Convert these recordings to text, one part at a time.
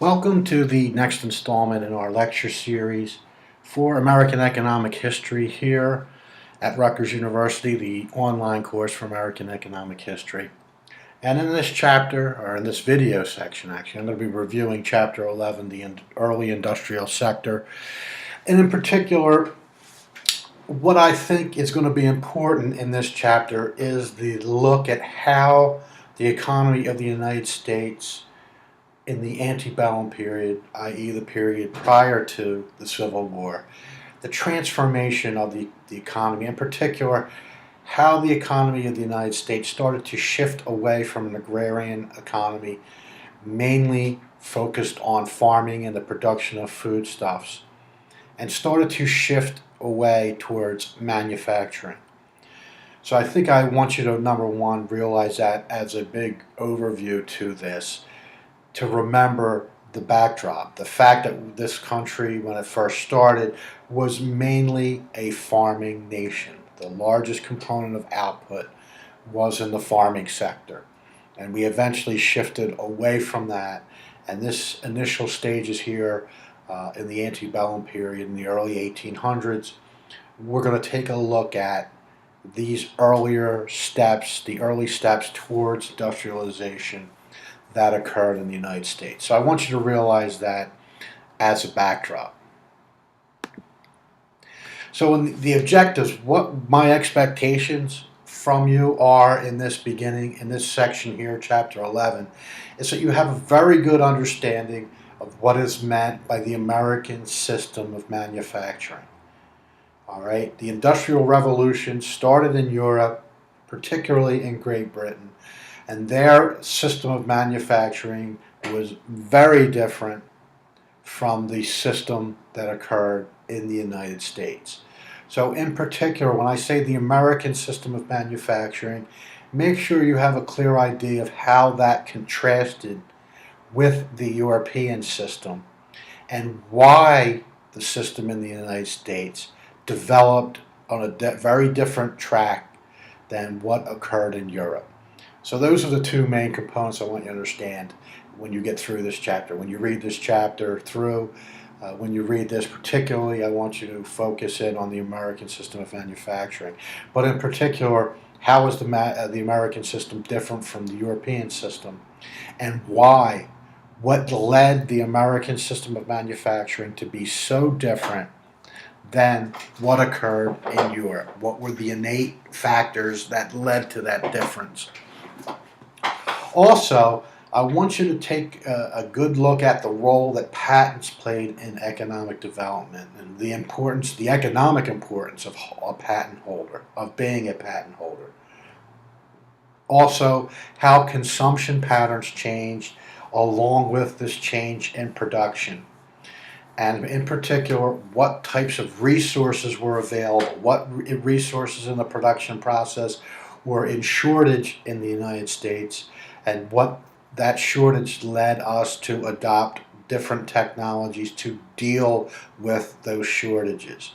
Welcome to the next installment in our lecture series for American Economic History here at Rutgers University, the online course for American Economic History. And in this chapter, or in this video section actually, I'm going to be reviewing Chapter 11, the early industrial sector. And in particular, what I think is going to be important in this chapter is the look at how the economy of the United States in the antebellum period, i.e. the period prior to the Civil War, the transformation of the economy, in particular, how the economy of the United States started to shift away from an agrarian economy, mainly focused on farming and the production of foodstuffs, and started to shift away towards manufacturing. So I think I want you to, number one, realize that as a big overview to this, to remember the backdrop, the fact that this country, when it first started, was mainly a farming nation. The largest component of output was in the farming sector. And we eventually shifted away from that. And this initial stages here in the antebellum period, in the early 1800s, we're going to take a look at these earlier steps, the early steps towards industrialization that occurred in the United States. So I want you to realize that as a backdrop. So in the objectives, what my expectations from you are in this beginning, in this section here, Chapter 11, is that you have a very good understanding of what is meant by the American system of manufacturing. All right, the Industrial Revolution started in Europe, particularly in Great Britain, and their system of manufacturing was very different from the system that occurred in the United States. So in particular, when I say the American system of manufacturing, make sure you have a clear idea of how that contrasted with the European system and why the system in the United States developed on a very different track than what occurred in Europe. So those are the two main components I want you to understand when you get through this chapter. When you read this chapter through, when you read this particularly, I want you to focus in on the American system of manufacturing. But in particular, how is the American system different from the European system? And why? What led the American system of manufacturing to be so different than what occurred in Europe? What were the innate factors that led to that difference? Also, I want you to take a good look at the role that patents played in economic development and the importance, the economic importance of a patent holder, of being a patent holder. Also, how consumption patterns changed along with this change in production. And in particular, what types of resources were available, what resources in the production process were in shortage in the United States, and what that shortage led us to adopt different technologies to deal with those shortages.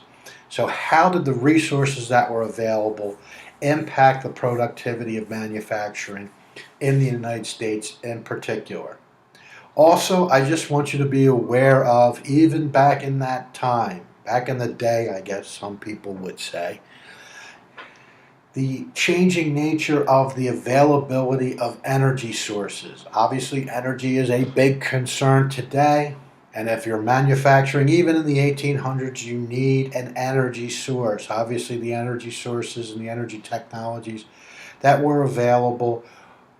So how did the resources that were available impact the productivity of manufacturing in the United States in particular? Also, I just want you to be aware of, even back in that time, back in the day, I guess some people would say, the changing nature of the availability of energy sources. Obviously, energy is a big concern today, and if you're manufacturing, even in the 1800s, you need an energy source. Obviously, the energy sources and the energy technologies that were available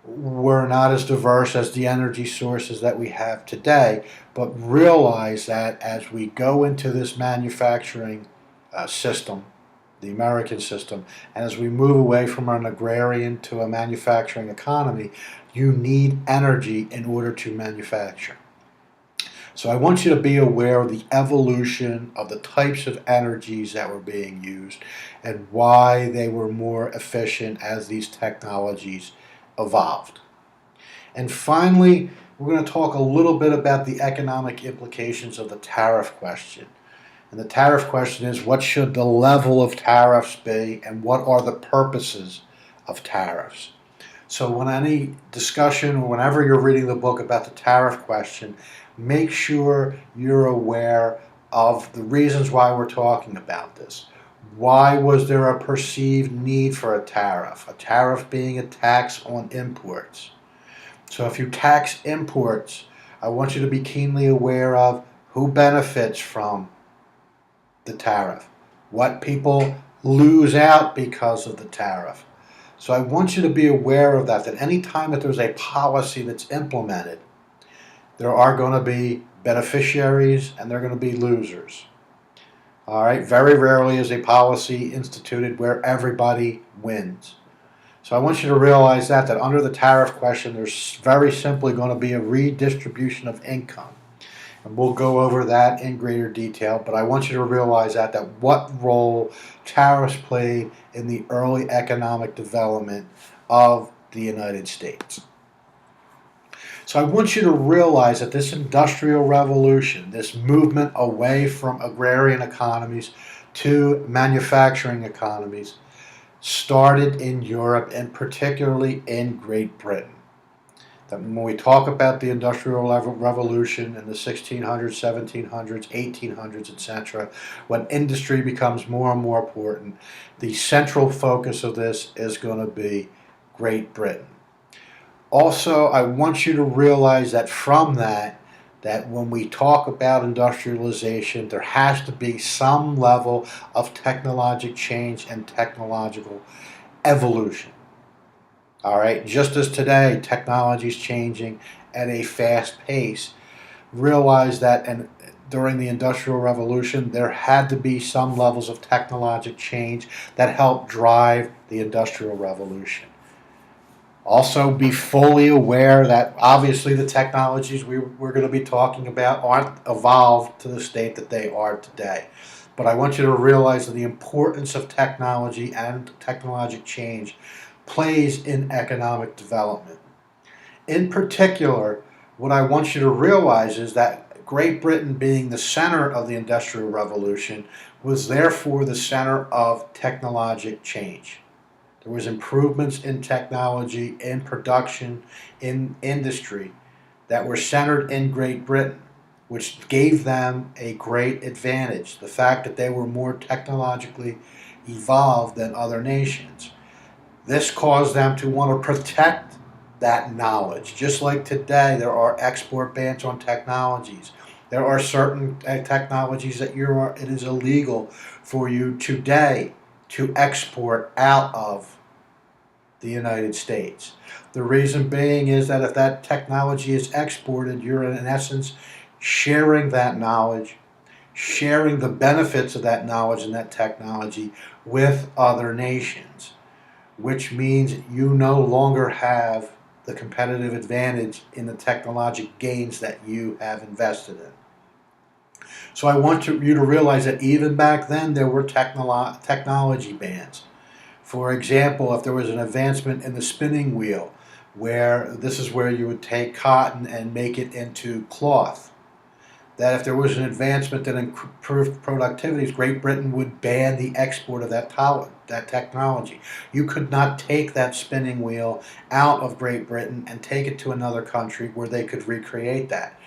were not as diverse as the energy sources that we have today, but realize that as we go into this manufacturing system, the American system, and as we move away from an agrarian to a manufacturing economy, you need energy in order to manufacture. So I want you to be aware of the evolution of the types of energies that were being used and why they were more efficient as these technologies evolved. And finally, we're going to talk a little bit about the economic implications of the tariff question. And the tariff question is, what should the level of tariffs be, and what are the purposes of tariffs? So when any discussion or whenever you're reading the book about the tariff question, make sure you're aware of the reasons why we're talking about this. Why was there a perceived need for a tariff? A tariff being a tax on imports. So if you tax imports, I want you to be keenly aware of who benefits from the tariff, what people lose out because of the tariff. So I want you to be aware of that any time that there's a policy that's implemented, there are going to be beneficiaries and there are going to be losers. All right, very rarely is a policy instituted where everybody wins. So I want you to realize that under the tariff question, there's very simply going to be a redistribution of income. And we'll go over that in greater detail, but I want you to realize that what role tariffs played in the early economic development of the United States. So I want you to realize that this industrial revolution, this movement away from agrarian economies to manufacturing economies, started in Europe and particularly in Great Britain. That when we talk about the Industrial Revolution in the 1600s, 1700s, 1800s, etc., when industry becomes more and more important, the central focus of this is going to be Great Britain. Also, I want you to realize that from that when we talk about industrialization, there has to be some level of technological change and technological evolution. All right, just as today technology is changing at a fast pace, realize that during the Industrial Revolution there had to be some levels of technological change that helped drive the Industrial Revolution. Also, be fully aware that obviously the technologies we're going to be talking about aren't evolved to the state that they are today. But I want you to realize that the importance of technology and technological change plays in economic development. In particular, what I want you to realize is that Great Britain, being the center of the Industrial Revolution, was therefore the center of technological change. There was improvements in technology, in production, in industry that were centered in Great Britain, which gave them a great advantage. The fact that they were more technologically evolved than other nations. This caused them to want to protect that knowledge. Just like today, there are export bans on technologies. There are certain technologies that it is illegal for you today to export out of the United States. The reason being is that if that technology is exported, you're in essence sharing that knowledge, sharing the benefits of that knowledge and that technology with other nations, which means you no longer have the competitive advantage in the technological gains that you have invested in. So I want you to realize that even back then there were technology bans. For example, if there was an advancement in the spinning wheel, where this is where you would take cotton and make it into cloth, that if there was an advancement that improved productivity, Great Britain would ban the export of that technology. You could not take that spinning wheel out of Great Britain and take it to another country where they could recreate that.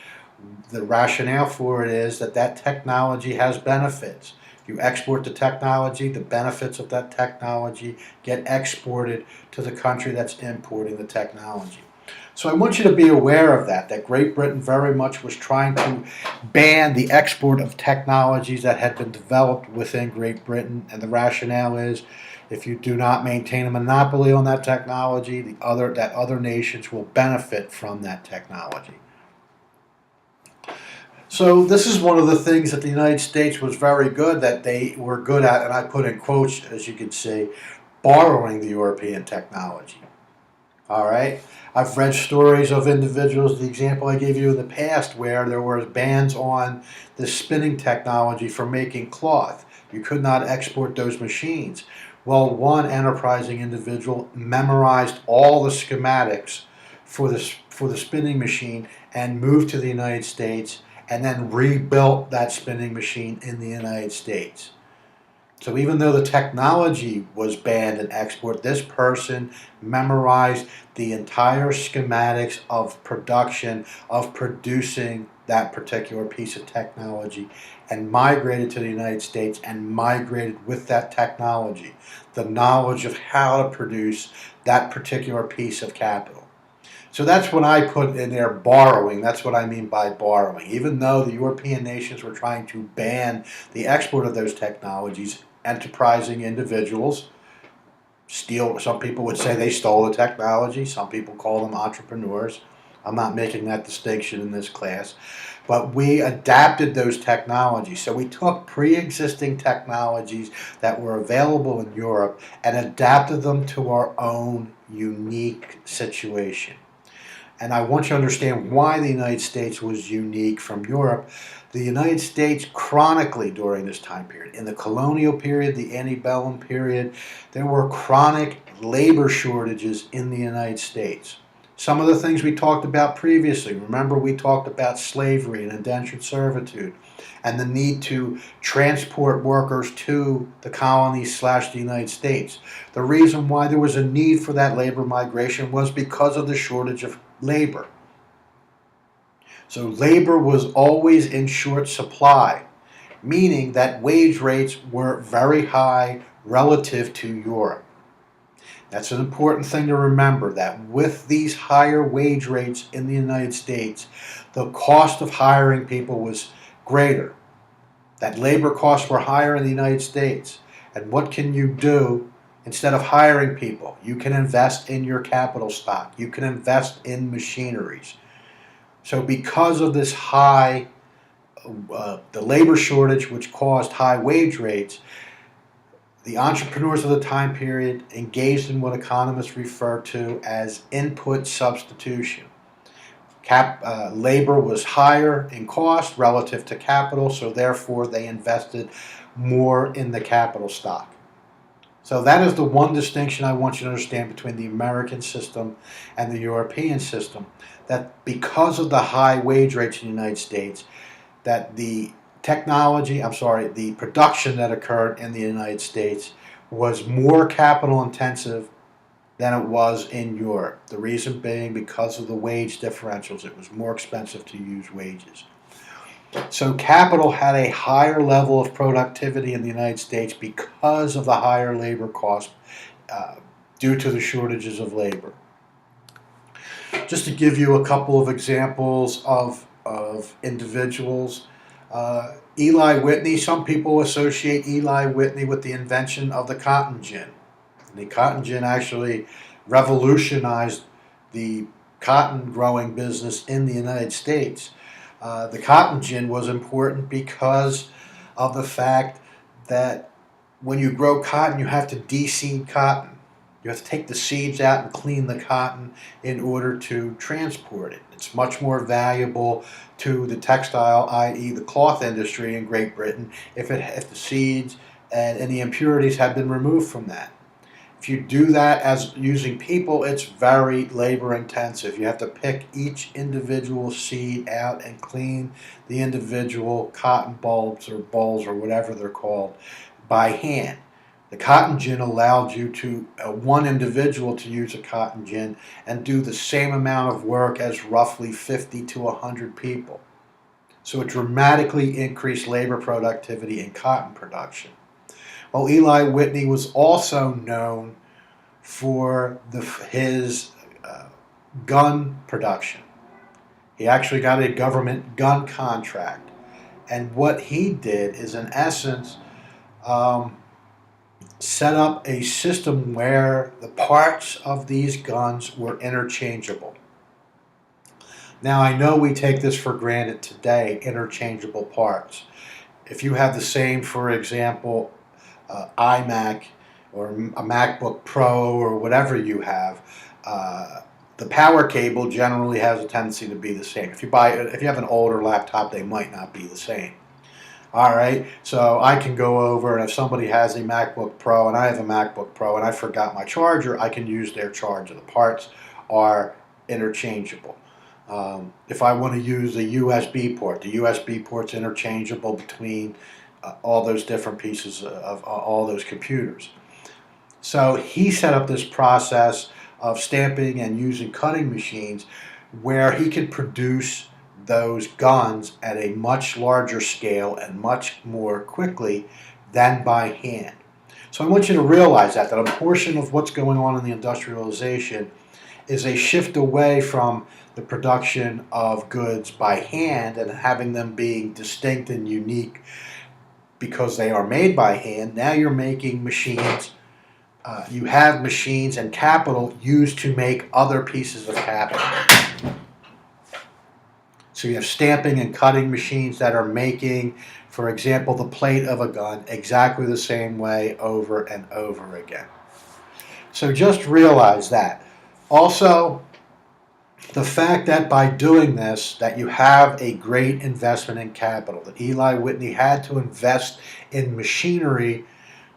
The rationale for it is that technology has benefits. You export the technology, the benefits of that technology get exported to the country that's importing the technology. So I want you to be aware of that Great Britain very much was trying to ban the export of technologies that had been developed within Great Britain, and the rationale is if you do not maintain a monopoly on that technology, other nations will benefit from that technology. So this is one of the things that the United States was very good, that they were good at, and I put in quotes, as you can see, borrowing the European technology. All right? I've read stories of individuals, the example I gave you in the past, where there were bans on the spinning technology for making cloth. You could not export those machines. Well, one enterprising individual memorized all the schematics for the spinning machine and moved to the United States and then rebuilt that spinning machine in the United States. So even though the technology was banned in export, this person memorized the entire schematics of production, of producing that particular piece of technology and migrated to the United States and migrated with that technology, the knowledge of how to produce that particular piece of capital. So that's what I put in there, borrowing. That's what I mean by borrowing. Even though the European nations were trying to ban the export of those technologies, enterprising individuals steal. Some people would say they stole the technology. Some people call them entrepreneurs. I'm not making that distinction in this class. But we adapted those technologies. So we took pre-existing technologies that were available in Europe and adapted them to our own unique situation. And I want you to understand why the United States was unique from Europe. The United States chronically during this time period, in the colonial period, the antebellum period, there were chronic labor shortages in the United States. Some of the things we talked about previously, remember we talked about slavery and indentured servitude and the need to transport workers to the colonies / the United States. The reason why there was a need for that labor migration was because of the shortage of labor. So labor was always in short supply, meaning that wage rates were very high relative to Europe. That's an important thing to remember, that with these higher wage rates in the United States, the cost of hiring people was greater. That labor costs were higher in the United States. And what can you do instead of hiring people? You can invest in your capital stock. You can invest in machineries. So because of this high, the labor shortage which caused high wage rates, the entrepreneurs of the time period engaged in what economists refer to as input substitution. Labor was higher in cost relative to capital, so therefore they invested more in the capital stock. So that is the one distinction I want you to understand between the American system and the European system, that because of the high wage rates in the United States, that the the production that occurred in the United States was more capital intensive than it was in Europe. The reason being because of the wage differentials. It was more expensive to use wages. So capital had a higher level of productivity in the United States because of the higher labor costs due to the shortages of labor. Just to give you a couple of examples of individuals, Eli Whitney, some people associate Eli Whitney with the invention of the cotton gin. The cotton gin actually revolutionized the cotton growing business in the United States. The cotton gin was important because of the fact that when you grow cotton, you have to de-seed cotton. You have to take the seeds out and clean the cotton in order to transport it. It's much more valuable to the textile, i.e. the cloth industry in Great Britain, if the seeds and any impurities have been removed from that. If you do that as using people, it's very labor intensive. You have to pick each individual seed out and clean the individual cotton bulbs or balls or whatever they're called by hand. The cotton gin allowed you to, one individual to use a cotton gin and do the same amount of work as roughly 50 to 100 people. So it dramatically increased labor productivity in cotton production. Well, Eli Whitney was also known for his gun production. He actually got a government gun contract. And what he did is, in essence, set up a system where the parts of these guns were interchangeable. Now, I know we take this for granted today, interchangeable parts. If you have the same, for example, iMac or a MacBook Pro or whatever you have, the power cable generally has a tendency to be the same. If you have an older laptop, they might not be the same. All right, so I can go over, and if somebody has a MacBook Pro and I have a MacBook Pro and I forgot my charger, I can use their charger. The parts are interchangeable. If I want to use a USB port, the USB port's interchangeable between all those different pieces of all those computers. So he set up this process of stamping and using cutting machines where he could produce those guns at a much larger scale and much more quickly than by hand. So I want you to realize that a portion of what's going on in the industrialization is a shift away from the production of goods by hand and having them being distinct and unique because they are made by hand. Now you're making machines. You have machines and capital used to make other pieces of capital. So you have stamping and cutting machines that are making, for example, the plate of a gun exactly the same way over and over again. So just realize that. Also, the fact that by doing this, that you have a great investment in capital, that Eli Whitney had to invest in machinery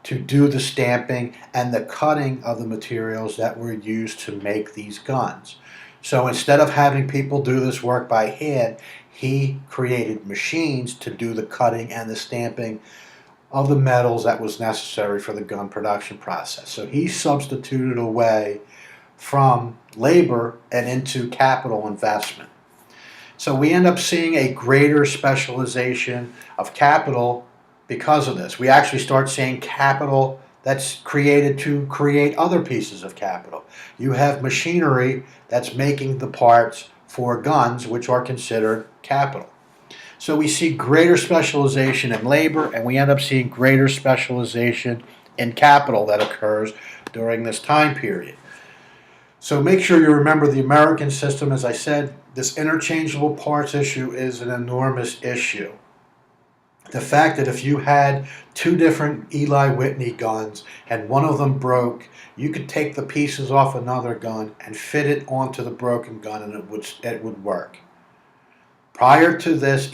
to do the stamping and the cutting of the materials that were used to make these guns. So instead of having people do this work by hand, he created machines to do the cutting and the stamping of the metals that was necessary for the gun production process. So he substituted away from labor and into capital investment. So we end up seeing a greater specialization of capital because of this. We actually start seeing capital that's created to create other pieces of capital. You have machinery that's making the parts for guns, which are considered capital. So we see greater specialization in labor, and we end up seeing greater specialization in capital that occurs during this time period. So make sure you remember the American system. As I said, this interchangeable parts issue is an enormous issue. The fact that if you had two different Eli Whitney guns and one of them broke, you could take the pieces off another gun and fit it onto the broken gun and it would work. Prior to this,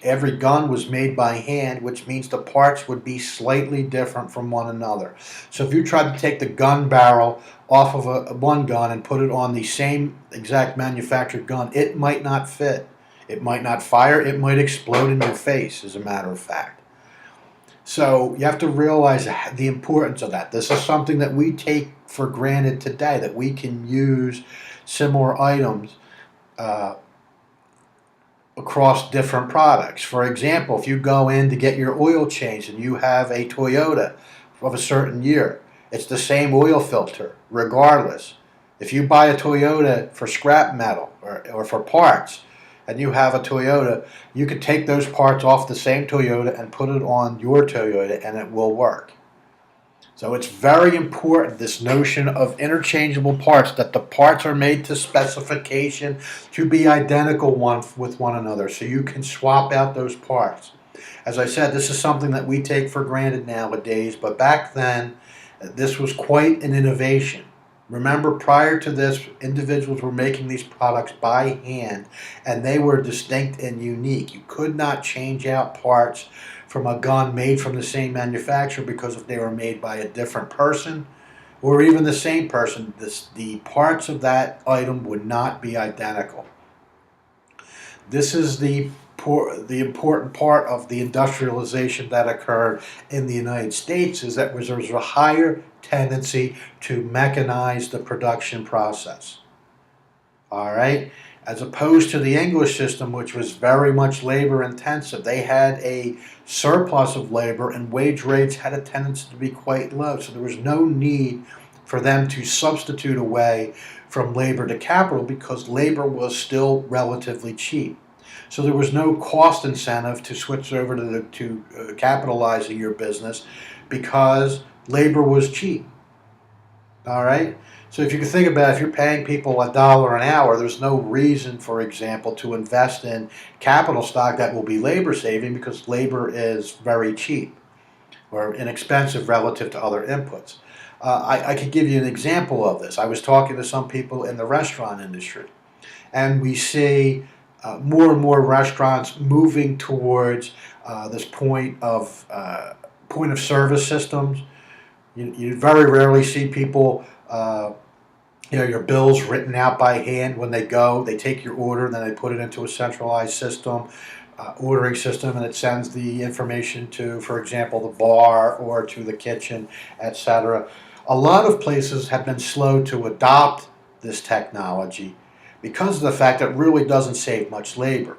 every gun was made by hand, which means the parts would be slightly different from one another. So if you tried to take the gun barrel off of one gun and put it on the same exact manufactured gun, it might not fit. It might not fire. It might explode in your face, as a matter of fact. So you have to realize the importance of that. This is something that we take for granted today, that we can use similar items across different products. For example, if you go in to get your oil changed and you have a Toyota of a certain year, it's the same oil filter regardless. If you buy a Toyota for scrap metal or for parts and you have a Toyota, you could take those parts off the same Toyota and put it on your Toyota and it will work. So it's very important, this notion of interchangeable parts, that the parts are made to specification to be identical with one another, so you can swap out those parts. As I said, this is something that we take for granted nowadays, but back then, this was quite an innovation. Remember, prior to this, individuals were making these products by hand, and they were distinct and unique. You could not change out parts from a gun made from the same manufacturer because if they were made by a different person or even the same person, the parts of that item would not be identical. This is the important part of the industrialization that occurred in the United States, is that there was a higher tendency to mechanize the production process. All right? As opposed to the English system, which was very much labor intensive. They had a surplus of labor and wage rates had a tendency to be quite low. So there was no need for them to substitute away from labor to capital because labor was still relatively cheap. So there was no cost incentive to switch over to capitalizing your business because labor was cheap. All right? So if you can think about it, if you're paying people $1 an hour, there's no reason, for example, to invest in capital stock that will be labor saving because labor is very cheap or inexpensive relative to other inputs. I could give you an example of this. I was talking to some people in the restaurant industry, and we see more and more restaurants moving towards this point of service systems. You very rarely see people, your bills written out by hand when they go. They take your order and then they put it into a centralized system, ordering system, and it sends the information to, for example, the bar or to the kitchen, etc. A lot of places have been slow to adopt this technology because of the fact that it really doesn't save much labor.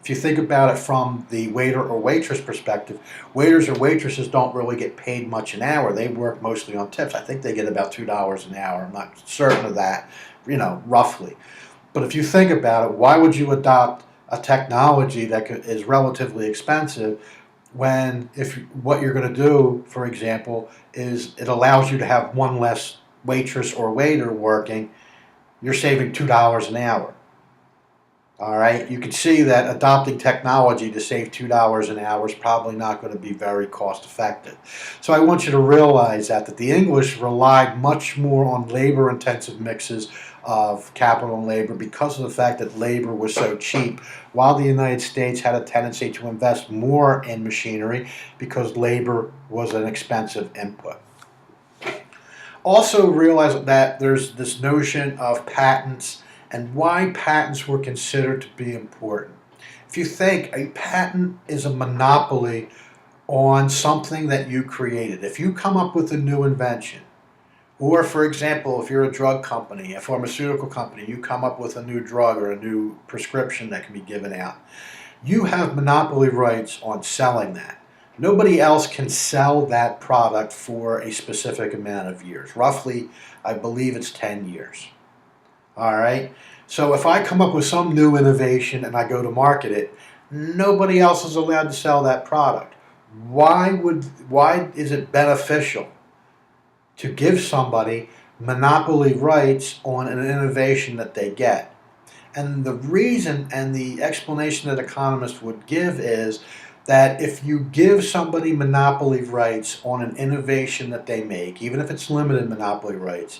If you think about it from the waiter or waitress perspective, waiters or waitresses don't really get paid much an hour. They work mostly on tips. I think they get about $2 an hour. I'm not certain of that, roughly. But if you think about it, why would you adopt a technology that is relatively expensive when if what you're going to do, for example, is it allows you to have one less waitress or waiter working, you're saving $2 an hour. All right, you can see that adopting technology to save $2 an hour is probably not going to be very cost effective. So I want you to realize that the English relied much more on labor intensive mixes of capital and labor because of the fact that labor was so cheap, while the United States had a tendency to invest more in machinery because labor was an expensive input. Also realize that there's this notion of patents and why patents were considered to be important. If you think, a patent is a monopoly on something that you created. If you come up with a new invention, or for example, if you're a drug company, a pharmaceutical company, you come up with a new drug or a new prescription that can be given out, you have monopoly rights on selling that. Nobody else can sell that product for a specific amount of years. Roughly, I believe it's 10 years. All right. So if I come up with some new innovation and I go to market it, nobody else is allowed to sell that product. Why is it beneficial to give somebody monopoly rights on an innovation that they get? And the reason and the explanation that economists would give is that if you give somebody monopoly rights on an innovation that they make, even if it's limited monopoly rights,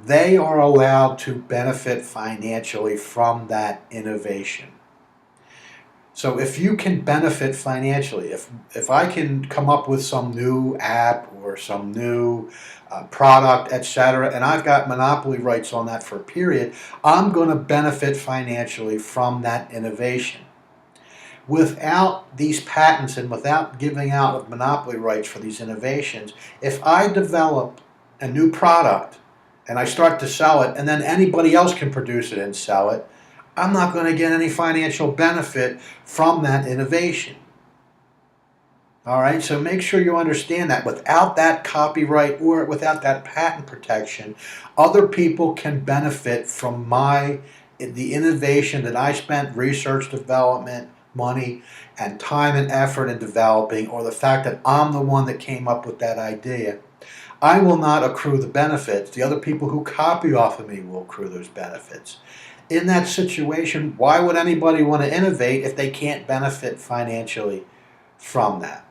they are allowed to benefit financially from that innovation. So if you can benefit financially, if I can come up with some new app or some new product, etc., and I've got monopoly rights on that for a period, I'm going to benefit financially from that innovation. Without these patents and without giving out of monopoly rights for these innovations, if I develop a new product and I start to sell it, and then anybody else can produce it and sell it, I'm not going to get any financial benefit from that innovation. All right, so make sure you understand that without that copyright or without that patent protection, other people can benefit from the innovation that I spent research, development, money, and time and effort in developing, or the fact that I'm the one that came up with that idea. I will not accrue the benefits. The other people who copy off of me will accrue those benefits. In that situation, why would anybody want to innovate if they can't benefit financially from that?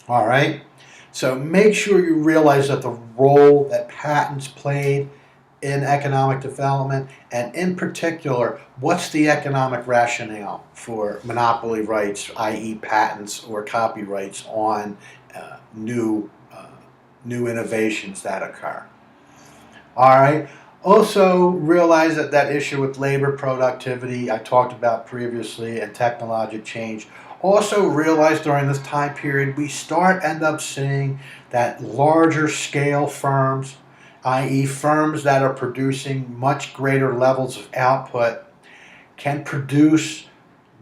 All right? So make sure you realize that the role that patents played in economic development, and in particular, what's the economic rationale for monopoly rights, i.e. patents or copyrights on new innovations that occur. All right. Also realize that issue with labor productivity I talked about previously and technological change. Also realize during this time period we end up seeing that larger scale firms, i.e. firms that are producing much greater levels of output, can produce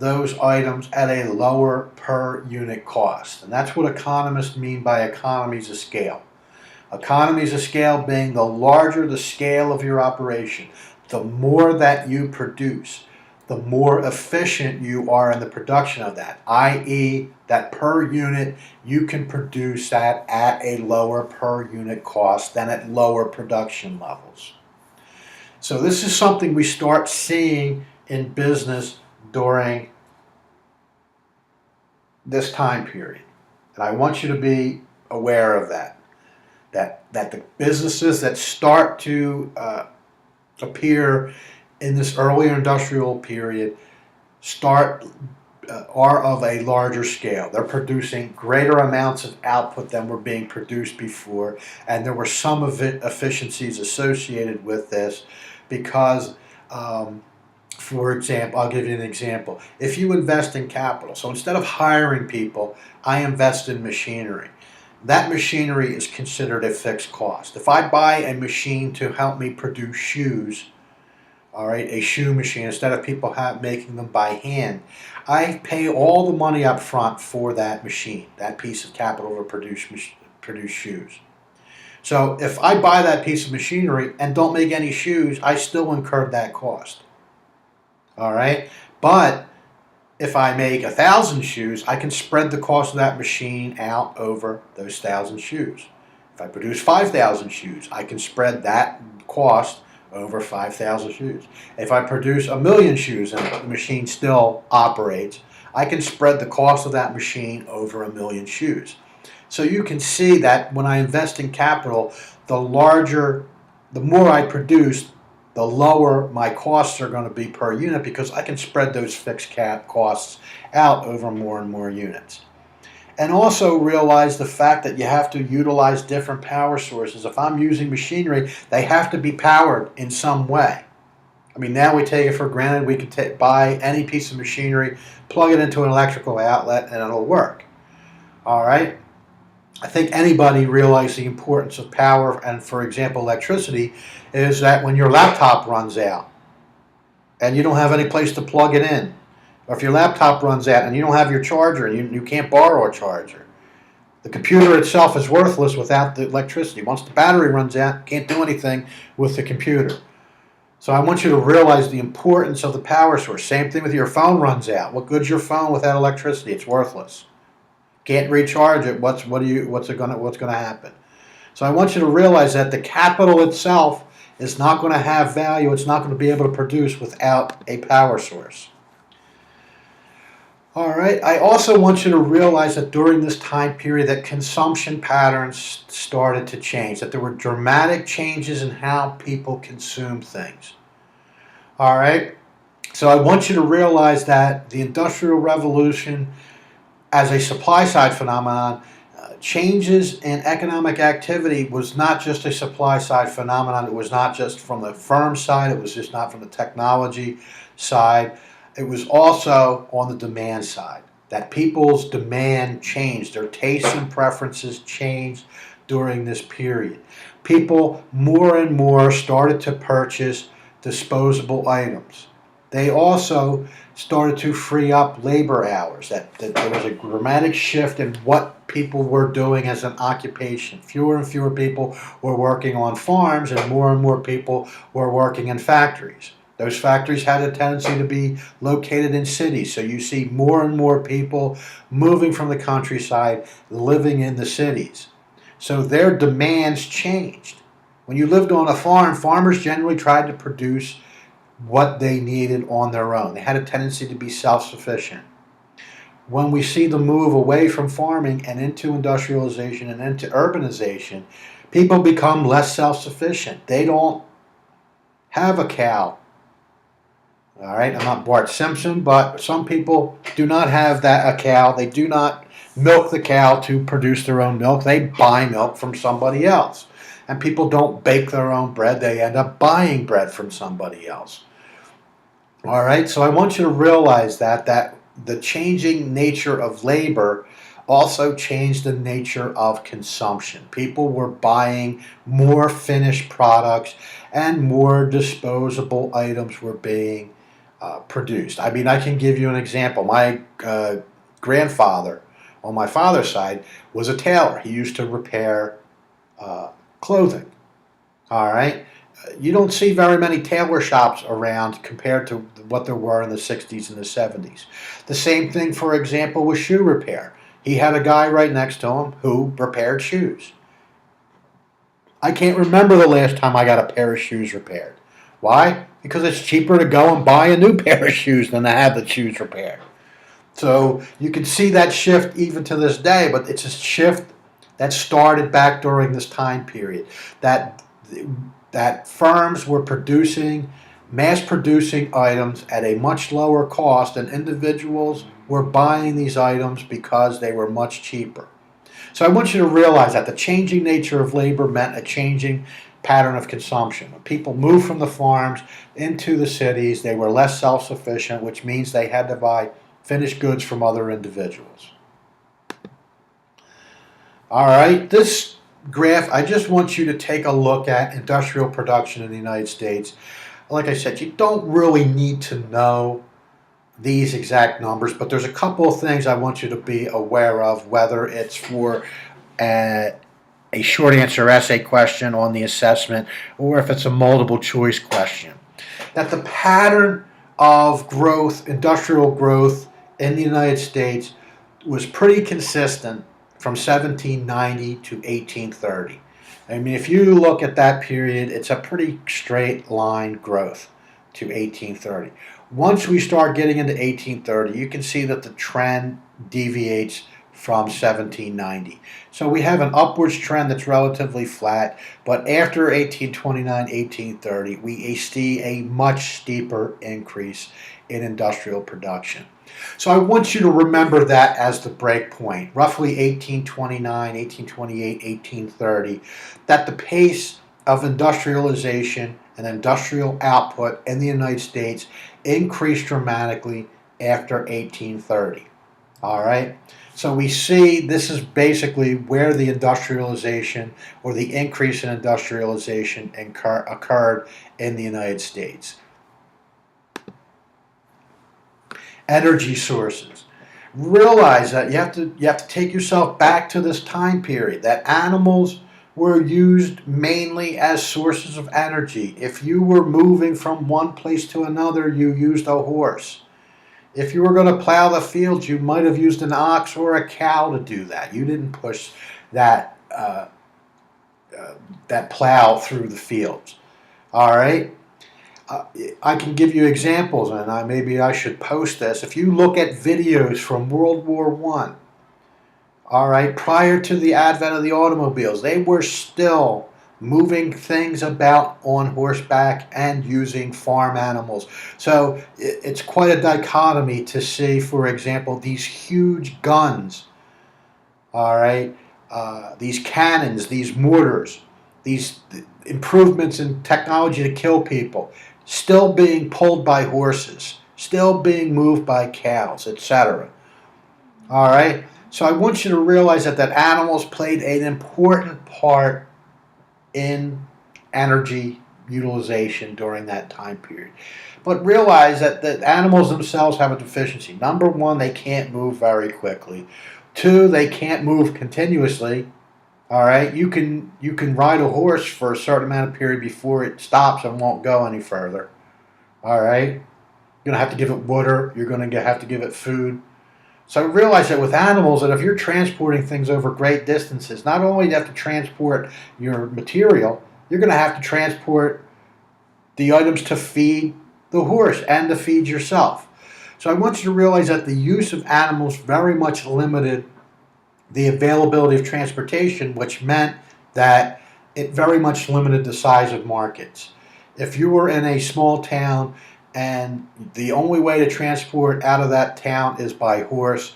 those items at a lower per unit cost. And that's what economists mean by economies of scale. Economies of scale being the larger the scale of your operation, the more that you produce, the more efficient you are in the production of that, i.e. that per unit you can produce that at a lower per unit cost than at lower production levels. So this is something we start seeing in business during this time period. And I want you to be aware of that. That the businesses that start to appear in this earlier industrial period are of a larger scale. They're producing greater amounts of output than were being produced before, and there were some efficiencies associated with this because, for example, I'll give you an example. If you invest in capital, so instead of hiring people, I invest in machinery. That machinery is considered a fixed cost. If I buy a machine to help me produce shoes, all right, a shoe machine, instead of people making them by hand, I pay all the money up front for that machine, that piece of capital to produce shoes. So if I buy that piece of machinery and don't make any shoes, I still incurred that cost. All right, but if I make 1,000 shoes, I can spread the cost of that machine out over those 1,000 shoes. If I produce 5,000 shoes, I can spread that cost over 5,000 shoes. If I produce 1,000,000 shoes and the machine still operates, I can spread the cost of that machine over 1,000,000 shoes. So you can see that when I invest in capital, the more I produce, the lower my costs are going to be per unit, because I can spread those fixed costs out over more and more units. And also realize the fact that you have to utilize different power sources. If I'm using machinery, they have to be powered in some way. I mean, now we take it for granted we can buy any piece of machinery, plug it into an electrical outlet, and it'll work. All right? I think anybody realizes the importance of power, and for example, electricity, is that when your laptop runs out and you don't have any place to plug it in, or if your laptop runs out and you don't have your charger and you can't borrow a charger, the computer itself is worthless without the electricity. Once the battery runs out, you can't do anything with the computer. So I want you to realize the importance of the power source. Same thing with your phone runs out. What good's your phone without electricity? It's worthless. Can't recharge it. What's going to happen? So I want you to realize that the capital itself is not going to have value. It's not going to be able to produce without a power source. All right. I also want you to realize that during this time period that consumption patterns started to change, that there were dramatic changes in how people consume things. All right. So I want you to realize that the Industrial Revolution, as a supply side phenomenon, changes in economic activity was not just a supply side phenomenon. It was not just from the firm side. It was just not from the technology side. It was also on the demand side, that people's demand changed. Their tastes and preferences changed during this period. People more and more started to purchase disposable items. They also started to free up labor hours, that there was a dramatic shift in what people were doing as an occupation. Fewer and fewer people were working on farms, and more people were working in factories. Those factories had a tendency to be located in cities, so you see more and more people moving from the countryside, living in the cities. So their demands changed. When you lived on a farm, farmers generally tried to produce what they needed on their own. They had a tendency to be self-sufficient. When we see the move away from farming and into industrialization and into urbanization, people become less self-sufficient. They don't have a cow. All right, I'm not Bart Simpson, but some people do not have a cow. They do not milk the cow to produce their own milk. They buy milk from somebody else. And people don't bake their own bread. They end up buying bread from somebody else. All right, so I want you to realize that the changing nature of labor also changed the nature of consumption. People were buying more finished products and more disposable items were being produced. I mean, I can give you an example. My grandfather on my father's side was a tailor. He used to repair clothing. All right. You don't see very many tailor shops around compared to what there were in the 60s and the 70s. The same thing, for example, with shoe repair. He had a guy right next to him who repaired shoes. I can't remember the last time I got a pair of shoes repaired. Why? Because it's cheaper to go and buy a new pair of shoes than to have the shoes repaired. So you can see that shift even to this day, but it's a shift that started back during this time period. That firms were mass producing items at a much lower cost, and individuals were buying these items because they were much cheaper. So I want you to realize that the changing nature of labor meant a changing pattern of consumption. When people moved from the farms into the cities, they were less self-sufficient, which means they had to buy finished goods from other individuals. All right, this graph, I just want you to take a look at industrial production in the United States. like I said, you don't really need to know these exact numbers, but there's a couple of things I want you to be aware of, whether it's for a short answer essay question on the assessment or if it's a multiple choice question. That the pattern of growth, industrial growth in the United States was pretty consistent from 1790 to 1830. I mean, if you look at that period, it's a pretty straight line growth to 1830. Once we start getting into 1830, you can see that the trend deviates from 1790. So we have an upwards trend that's relatively flat, but after 1829, 1830, we see a much steeper increase in industrial production. So I want you to remember that as the break point, roughly 1829, 1828, 1830, that the pace of industrialization and industrial output in the United States increased dramatically after 1830. All right? So we see this is basically where the industrialization or the increase in industrialization occurred in the United States. Energy sources. Realize that you have to take yourself back to this time period, that animals were used mainly as sources of energy. If you were moving from one place to another, you used a horse. If you were going to plow the fields, you might have used an ox or a cow to do that. You didn't push that plow through the fields. All right? I can give you examples, and maybe I should post this. If you look at videos from World War I, all right, prior to the advent of the automobiles, they were still moving things about on horseback and using farm animals. So it's quite a dichotomy to see, for example, these huge guns, all right, these cannons, these mortars, these improvements in technology to kill people, still being pulled by horses, still being moved by cows, etc. All right? So I want you to realize that animals played an important part in energy utilization during that time period. But realize that animals themselves have a deficiency. Number one, they can't move very quickly. Two, they can't move continuously. All right, you can ride a horse for a certain amount of period before it stops and won't go any further. All right, you're going to have to give it water. You're going to have to give it food. So realize that with animals, that if you're transporting things over great distances, not only do you have to transport your material, you're going to have to transport the items to feed the horse and to feed yourself. So I want you to realize that the use of animals very much limited the availability of transportation, which meant that it very much limited the size of markets. If you were in a small town and the only way to transport out of that town is by horse,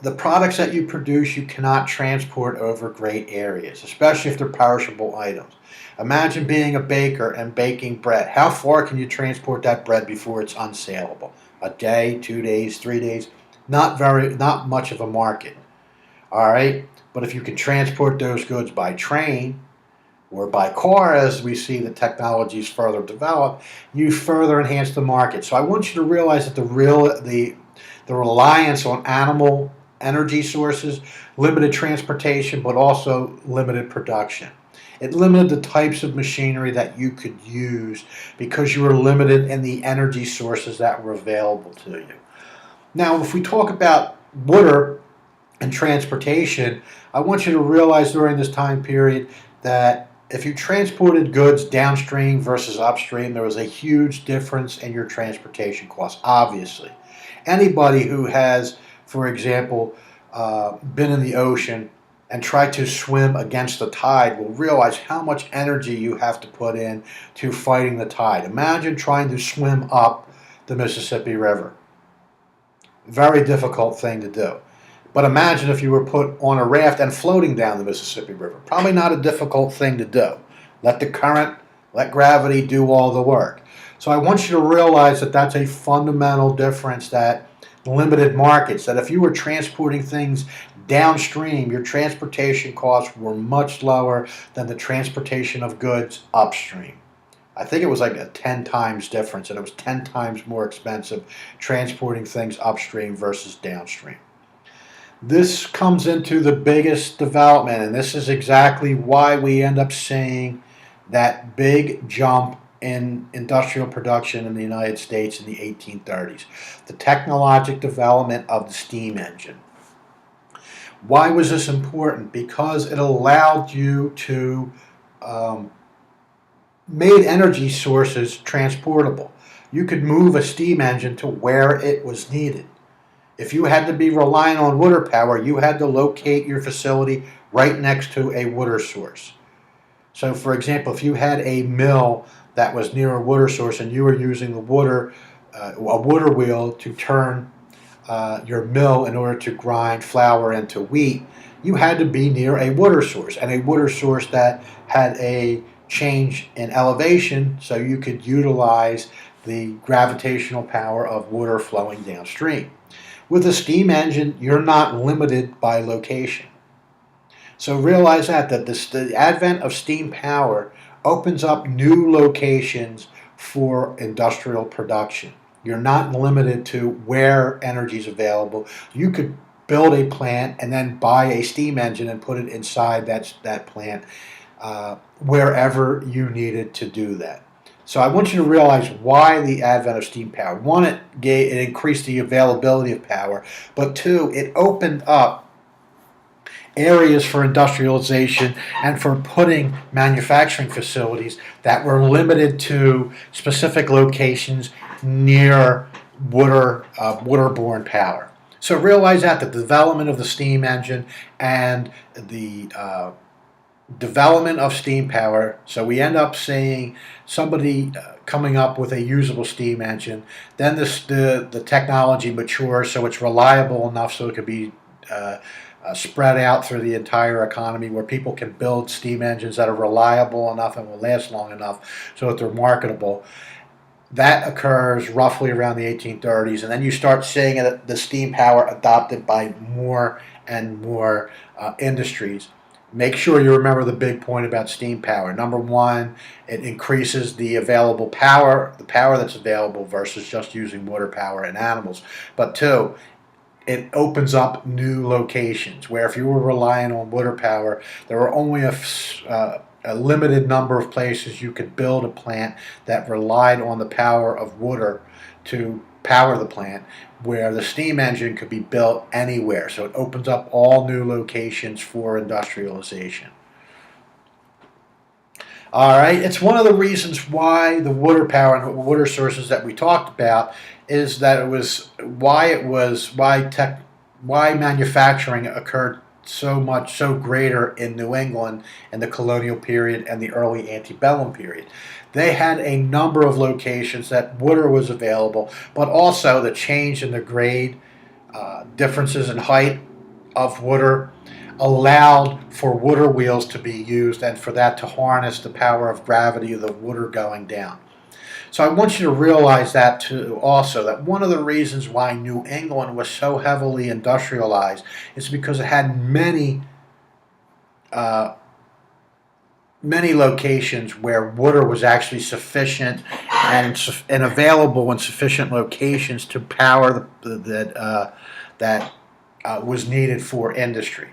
the products that you produce you cannot transport over great areas, especially if they're perishable items. Imagine being a baker and baking bread. How far can you transport that bread before it's unsaleable? A day, 2 days, 3 days? Not much of a market. All right, but if you can transport those goods by train or by car, as we see the technologies further develop, you further enhance the market. So I want you to realize that the reliance on animal energy sources limited transportation, but also limited production. It limited the types of machinery that you could use because you were limited in the energy sources that were available to you. Now, if we talk about water and transportation, I want you to realize during this time period that if you transported goods downstream versus upstream, there was a huge difference in your transportation costs, obviously. Anybody who has, for example, been in the ocean and tried to swim against the tide will realize how much energy you have to put in to fighting the tide. Imagine trying to swim up the Mississippi River. Very difficult thing to do. But imagine if you were put on a raft and floating down the Mississippi River. Probably not a difficult thing to do. Let the current, let gravity do all the work. So I want you to realize that that's a fundamental difference, that limited markets, that if you were transporting things downstream, your transportation costs were much lower than the transportation of goods upstream. I think it was like a 10 times difference, and it was 10 times more expensive transporting things upstream versus downstream. This comes into the biggest development, and this is exactly why we end up seeing that big jump in industrial production in the United States in the 1830s. The technological development of the steam engine. Why was this important? Because it allowed you to made energy sources transportable. You could move a steam engine to where it was needed. If you had to be relying on water power, you had to locate your facility right next to a water source. So, for example, if you had a mill that was near a water source and you were using a water wheel to turn your mill in order to grind flour into wheat, you had to be near a water source, and a water source that had a change in elevation so you could utilize the gravitational power of water flowing downstream. With a steam engine, you're not limited by location. So realize that the advent of steam power opens up new locations for industrial production. You're not limited to where energy is available. You could build a plant and then buy a steam engine and put it inside that plant wherever you needed to do that. So I want you to realize why the advent of steam power. One, it increased the availability of power, but two, it opened up areas for industrialization and for putting manufacturing facilities that were limited to specific locations near waterborne power. So realize that the development of the steam engine and the development of steam power, so we end up seeing somebody coming up with a usable steam engine, then the technology matures so it's reliable enough so it could be spread out through the entire economy, where people can build steam engines that are reliable enough and will last long enough so that they're marketable. That occurs roughly around the 1830s, and then you start seeing the steam power adopted by more and more industries. Make sure you remember the big point about steam power. Number one, it increases the available power, the power that's available versus just using water power in animals. But two, it opens up new locations where if you were relying on water power, there were only a limited number of places you could build a plant that relied on the power of water to power the plant, where the steam engine could be built anywhere. So it opens up all new locations for industrialization. All right, it's one of the reasons why the water power and water sources that we talked about is that why manufacturing occurred so greater in New England in the colonial period and the early antebellum period. They had a number of locations that water was available, but also the change in the grade, differences in height of water allowed for water wheels to be used and for that to harness the power of gravity of the water going down. So I want you to realize that too also, that one of the reasons why New England was so heavily industrialized is because it had many locations where water was actually sufficient and available in sufficient locations to power that was needed for industry.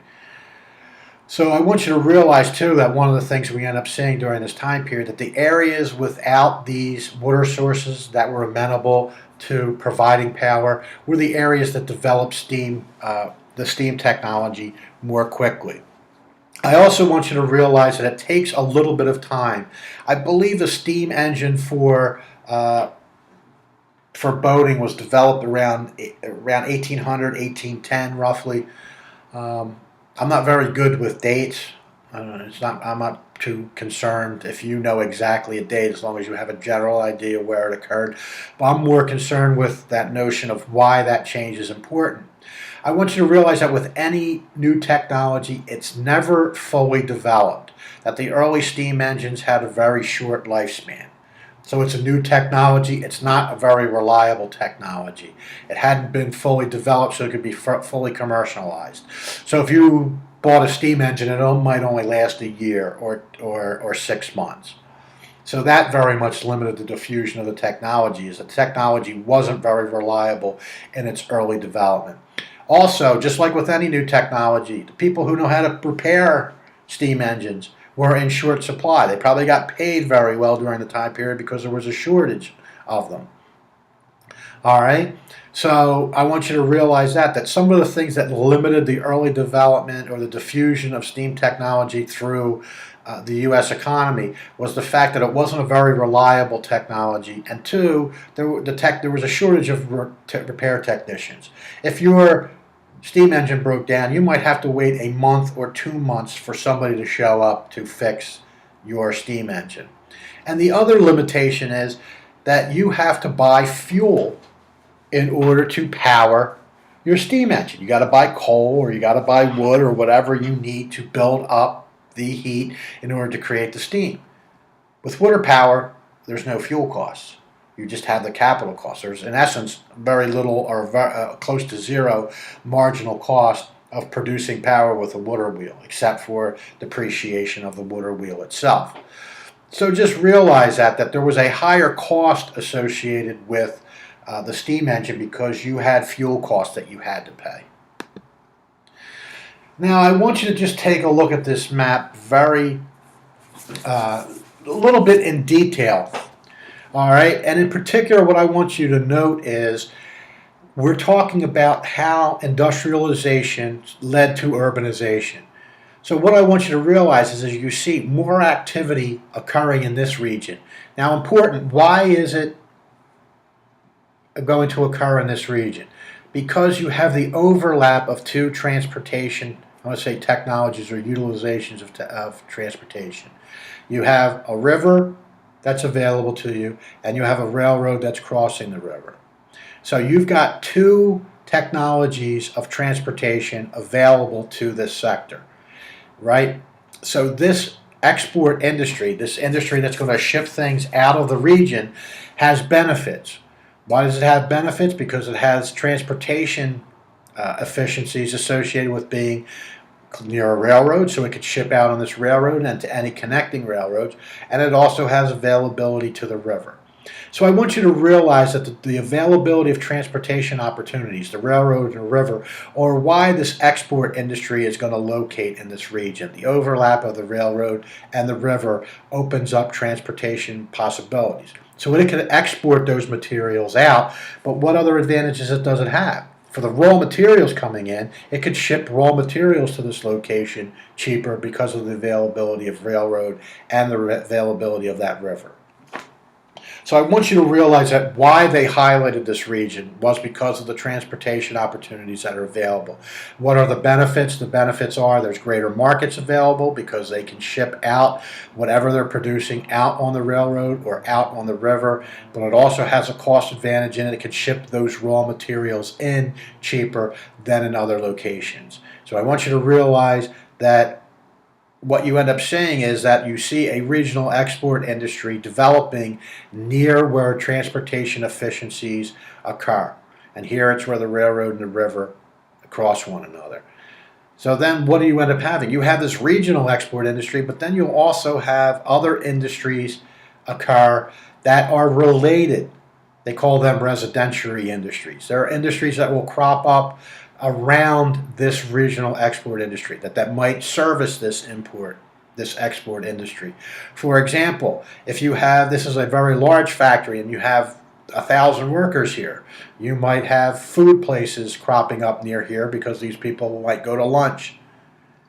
So I want you to realize too that one of the things we end up seeing during this time period, that the areas without these water sources that were amenable to providing power were the areas that developed the steam technology more quickly. I also want you to realize that it takes a little bit of time. I believe the steam engine for boating was developed around 1800, 1810 roughly. I'm not very good with dates. I'm not too concerned if you know exactly a date, as long as you have a general idea where it occurred. But I'm more concerned with that notion of why that change is important. I want you to realize that with any new technology, it's never fully developed. That the early steam engines had a very short lifespan. So it's a new technology. It's not a very reliable technology. It hadn't been fully developed so it could be fully commercialized. So if you bought a steam engine, it might only last a year or 6 months. So that very much limited the diffusion of the technology, as the technology wasn't very reliable in its early development. Also, just like with any new technology, the people who know how to repair steam engines were in short supply. They probably got paid very well during the time period because there was a shortage of them. All right? So I want you to realize that some of the things that limited the early development or the diffusion of steam technology through the U.S. economy was the fact that it wasn't a very reliable technology, and two, there was a shortage of repair technicians. If your steam engine broke down, you might have to wait a month or 2 months for somebody to show up to fix your steam engine. And the other limitation is that you have to buy fuel in order to power your steam engine. You got to buy coal, or you got to buy wood, or whatever you need to build up the heat in order to create the steam. With water power, there's no fuel costs. You just have the capital costs. There's, in essence, very little or close to zero marginal cost of producing power with a water wheel, except for depreciation of the water wheel itself. So just realize that there was a higher cost associated with the steam engine because you had fuel costs that you had to pay. Now I want you to just take a look at this map a little bit in detail. All right, and in particular what I want you to note is we're talking about how industrialization led to urbanization. So what I want you to realize is, as you see more activity occurring in this region. Now important, why is it going to occur in this region? Because you have the overlap of two transportation, I want to say technologies or utilizations of transportation. You have a river that's available to you, and you have a railroad that's crossing the river. So you've got two technologies of transportation available to this sector, right? So this export industry, this industry that's going to ship things out of the region, has benefits. Why does it have benefits? Because it has transportation efficiencies associated with being near a railroad, so it could ship out on this railroad and to any connecting railroads, and it also has availability to the river. So I want you to realize that the availability of transportation opportunities, the railroad and the river, or why this export industry is going to locate in this region. The overlap of the railroad and the river opens up transportation possibilities. So it can export those materials out, but what other advantages does it have? For the raw materials coming in, it could ship raw materials to this location cheaper because of the availability of railroad and the availability of that river. So I want you to realize that why they highlighted this region was because of the transportation opportunities that are available. What are the benefits? The benefits are there's greater markets available because they can ship out whatever they're producing out on the railroad or out on the river, but it also has a cost advantage in it. It can ship those raw materials in cheaper than in other locations. So I want you to realize that what you end up seeing is that you see a regional export industry developing near where transportation efficiencies occur. And here it's where the railroad and the river cross one another. So then what do you end up having? You have this regional export industry, but then you'll also have other industries occur that are related. They call them residential industries. There are industries that will crop up around this regional export industry that might service this export industry. For example, if you have, this is a very large factory and you have 1,000 workers here, you might have food places cropping up near here because these people might go to lunch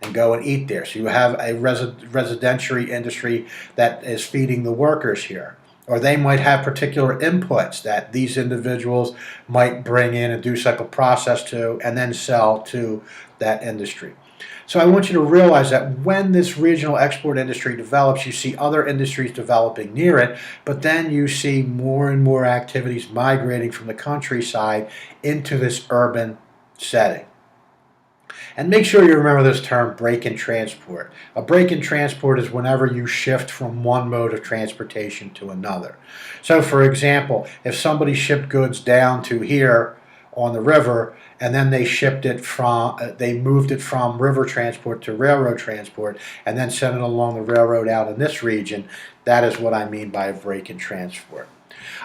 and go and eat there. So you have a residential industry that is feeding the workers here. Or they might have particular inputs that these individuals might bring in and do cycle process to and then sell to that industry. So I want you to realize that when this regional export industry develops, you see other industries developing near it, but then you see more and more activities migrating from the countryside into this urban setting. And make sure you remember this term, break in transport. A break in transport is whenever you shift from one mode of transportation to another. So for example, if somebody shipped goods down to here on the river, and then they they moved it from river transport to railroad transport, and then sent it along the railroad out in this region. That is what I mean by a break in transport.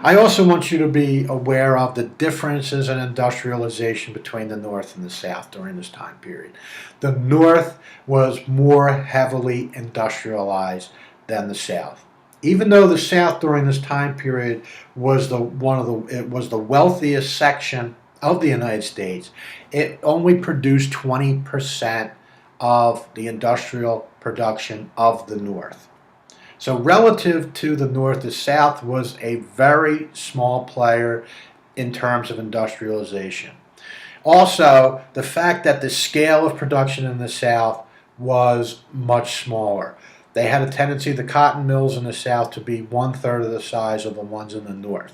I also want you to be aware of the differences in industrialization between the North and the South during this time period. The North was more heavily industrialized than the South. Even though the South during this time period was the wealthiest section of the United States, it only produced 20% of the industrial production of the North. So relative to the North, the South was a very small player in terms of industrialization. Also, the fact that the scale of production in the South was much smaller. They had a tendency, the cotton mills in the South, to be 1/3 of the size of the ones in the North.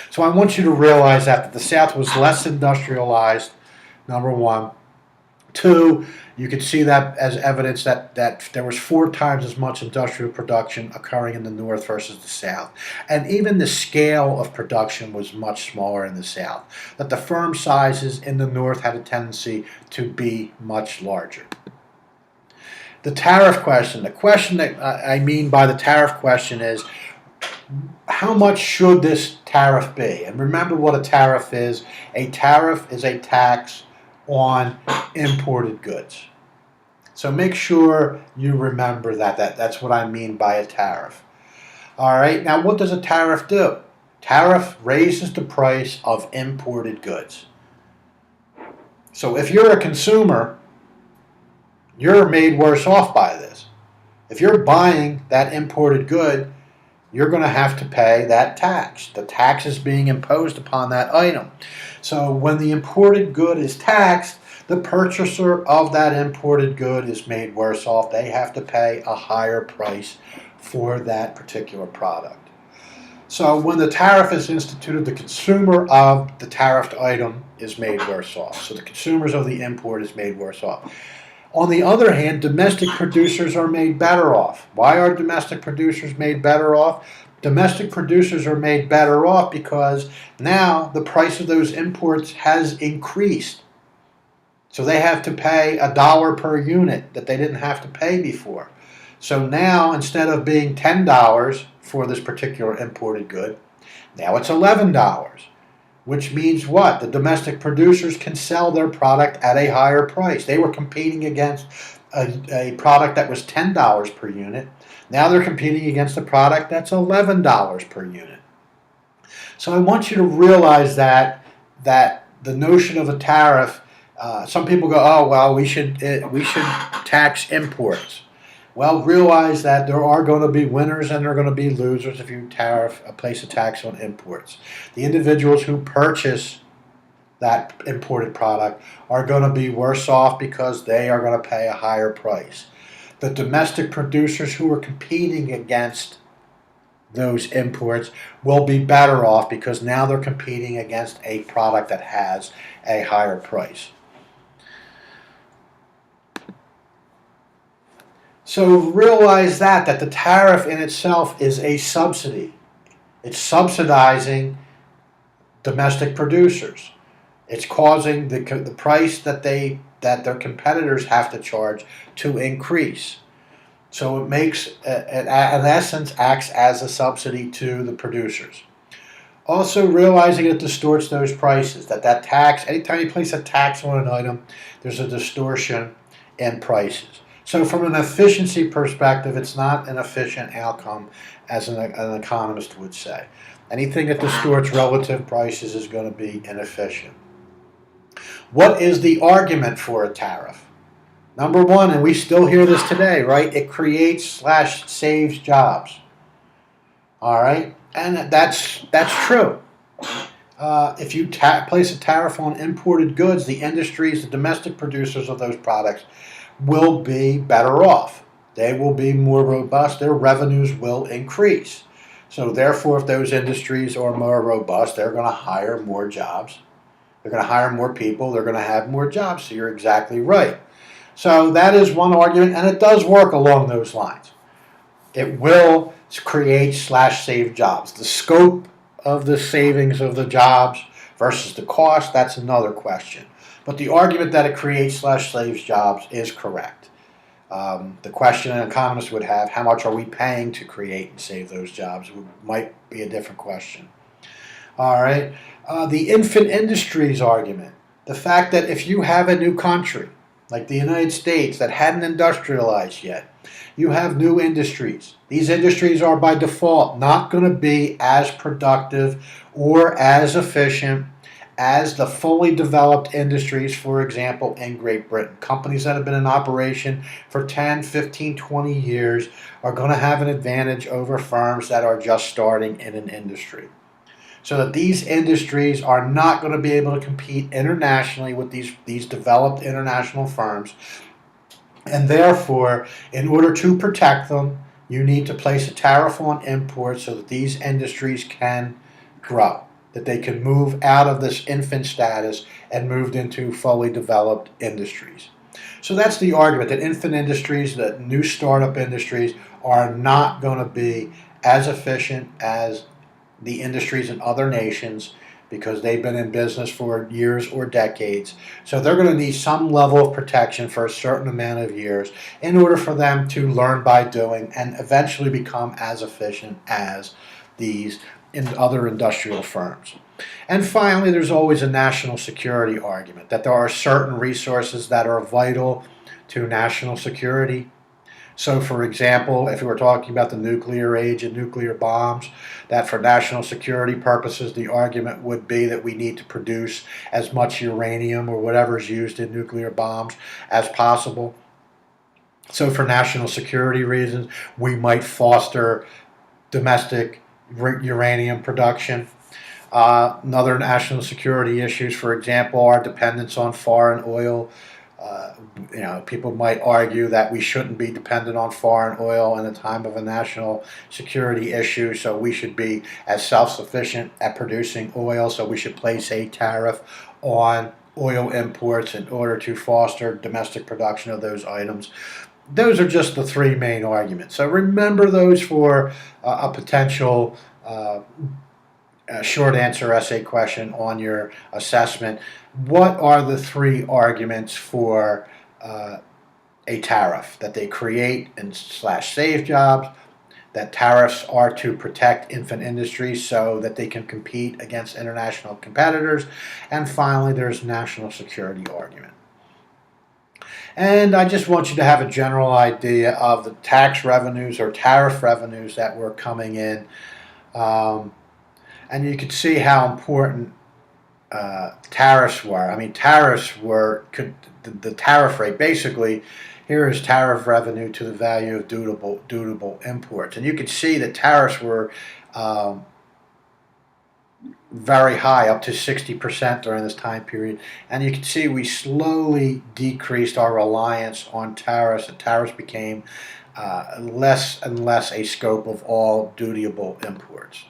So I want you to realize that the South was less industrialized, number one. Two, you could see that as evidence that there was 4 times as much industrial production occurring in the North versus the South. And even the scale of production was much smaller in the South. That the firm sizes in the North had a tendency to be much larger. The tariff question. The question that I mean by the tariff question is, how much should this tariff be? And remember what a tariff is. A tariff is a tax on imported goods. So make sure you remember that's what I mean by a tariff. All right, now what does a tariff do? Tariff raises the price of imported goods. So if you're a consumer, you're made worse off by this. If you're buying that imported good, you're going to have to pay that tax. The tax is being imposed upon that item. So when the imported good is taxed, the purchaser of that imported good is made worse off. They have to pay a higher price for that particular product. So when the tariff is instituted, the consumer of the tariffed item is made worse off. So the consumers of the import is made worse off. On the other hand, domestic producers are made better off. Why are domestic producers made better off? Domestic producers are made better off because now the price of those imports has increased. So they have to pay $1 per unit that they didn't have to pay before. So now, instead of being $10 for this particular imported good, now it's $11. Which means what? The domestic producers can sell their product at a higher price. They were competing against a product that was $10 per unit. Now they're competing against a product that's $11 per unit. So I want you to realize that the notion of a tariff, some people go, oh, well, we should tax imports. Well, realize that there are going to be winners and there are going to be losers if you place a tax on imports. The individuals who purchase that imported product are going to be worse off because they are going to pay a higher price. The domestic producers who are competing against those imports will be better off because now they're competing against a product that has a higher price. So realize that the tariff in itself is a subsidy. It's subsidizing domestic producers. It's causing the price that their competitors have to charge to increase. So it makes, in essence, acts as a subsidy to the producers. Also realizing it distorts those prices, that tax, anytime you place a tax on an item, there's a distortion in prices. So from an efficiency perspective, it's not an efficient outcome, as an economist would say. Anything that distorts relative prices is going to be inefficient. What is the argument for a tariff? Number one, and we still hear this today, right? It creates/saves jobs. All right? And that's true. If you place a tariff on imported goods, the industries, the domestic producers of those products will be better off. They will be more robust. Their revenues will increase. So therefore, if those industries are more robust, they're going to hire more jobs. They're going to hire more people. They're going to have more jobs. So you're exactly right. So that is one argument, and it does work along those lines. It will create/save jobs. The scope of the savings of the jobs versus the cost, that's another question. But the argument that it creates slash saves jobs is correct. The question an economist would have, how much are we paying to create and save those jobs, might be a different question. All right. The infant industries argument. The fact that if you have a new country, like the United States, that hadn't industrialized yet, you have new industries. These industries are by default not going to be as productive or as efficient as the fully developed industries, for example, in Great Britain. Companies that have been in operation for 10, 15, 20 years are going to have an advantage over firms that are just starting in an industry. So that these industries are not going to be able to compete internationally with these developed international firms. And therefore, in order to protect them, you need to place a tariff on imports so that these industries can grow, that they can move out of this infant status and moved into fully developed industries. So that's the argument, that infant industries, that new startup industries, are not going to be as efficient as the industries in other nations because they've been in business for years or decades. So they're going to need some level of protection for a certain amount of years in order for them to learn by doing and eventually become as efficient as these in other industrial firms. And finally, there's always a national security argument, that there are certain resources that are vital to national security. So, for example, if we were talking about the nuclear age and nuclear bombs, that for national security purposes, the argument would be that we need to produce as much uranium or whatever is used in nuclear bombs as possible. So, for national security reasons, we might foster domestic uranium production. Another national security issues, for example, our dependence on foreign oil. People might argue that we shouldn't be dependent on foreign oil in a time of a national security issue, so we should be as self-sufficient at producing oil, so we should place a tariff on oil imports in order to foster domestic production of those items. Those are just the three main arguments. So remember those for a potential short answer essay question on your assessment. What are the three arguments for a tariff? That they create and slash save jobs, that tariffs are to protect infant industries so that they can compete against international competitors, and finally there's national security argument. And I just want you to have a general idea of the tax revenues or tariff revenues that were coming in. And you can see how important tariffs were. I mean, the tariff rate, basically, here is tariff revenue to the value of dutiable imports. And you can see that tariffs were very high, up to 60% during this time period. And you can see we slowly decreased our reliance on tariffs, and tariffs became less and less a scope of all dutiable imports.